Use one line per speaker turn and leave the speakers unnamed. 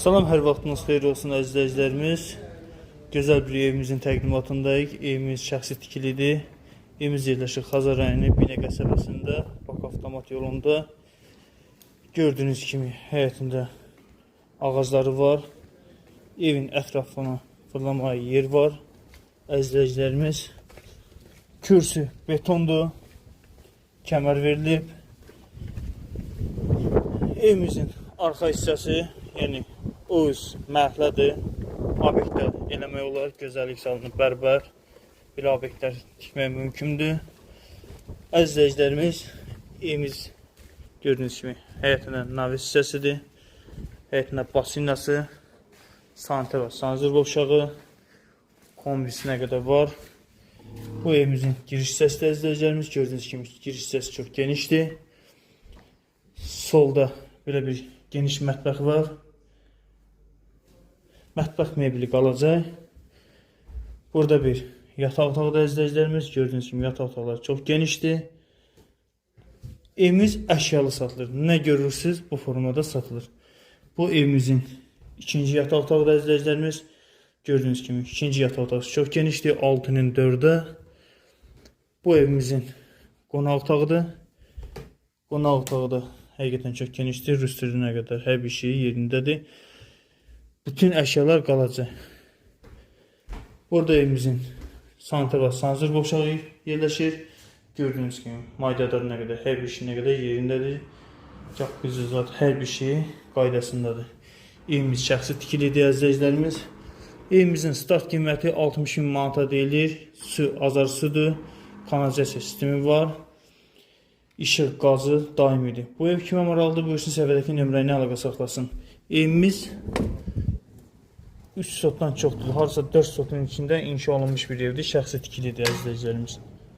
Salam, hər vaxtınız xeyir olsun əziz izləyicilərimiz. Gözəl bir evimizin təqdimatındayıq. Evimiz şəxsi tikilidir. Evimiz yerləşir Xazar rayonu Binə qəsəbəsində, Bakı avtomat yolunda. Gördüyünüz kimi həyətində ağacları var. Evin ətrafına fırlamaya yer var. Əziz izləyicilərimiz, kürsü betondur. Kəmər verilib. Evimizin arxa hissəsi, yəni öz məhəllədir. Obyektlər eləmək olar, gözəllik salınıb bərbər. Belə obyektlər tikmək mümkündür. Əziz izləyicilərimiz, evimiz gördüyünüz kimi həyətində navis hissəsidir. Həyətində basinası, sanitar və sanzir qovşağı, kombisinə qədər var. Bu evimizin giriş hissəsidir əziz izləyicilərimiz. Gördüyünüz kimi giriş hissəsi çox genişdir. Solda belə bir geniş mətbəx var. Mətbəx mebeli qalacaq. Burada bir yataq otağı da izləyicilərimiz. Gördüyünüz kimi yataq otaqları çox genişdir. Evimiz əşyalı satılır. Nə görürsünüz bu formada satılır. Bu evimizin ikinci yataq otağı da izləyicilərimiz. Gördüyünüz kimi ikinci yataq otağı çox genişdir. 6'nın 4'e. Bu evimizin qonaq otağıdır. Qonaq otağı da həqiqətən çox genişdir. Rüstürünə qədər hər bir şey yerindədir. Bütün əşyalar qalacaq. Burada evimizin sanitar və sanzir qovşağı yerləşir. Gördüyünüz kimi maydadarına qədər hər bir şey nə qədər yerindədir. Jacuzzi zat hər bir şey qaydasındadır. Evimiz şəxsi tikilidir əziz izləyicilərimiz. Evimizin start qiyməti 60.000 manata deyilir. Su azar sudur. Kanalizasiya sistemi var. İşıq, qazı daimidir. Bu ev kimə maraqlıdır? Buyursun səviyyədəki nömrə ilə əlaqə saxlasın. Evimiz 3 sotdan çoxdur. Harasa 4 sotun içində inşa olunmuş bir evdir. Şəxsi tikilidir əziz izləyicilərimiz.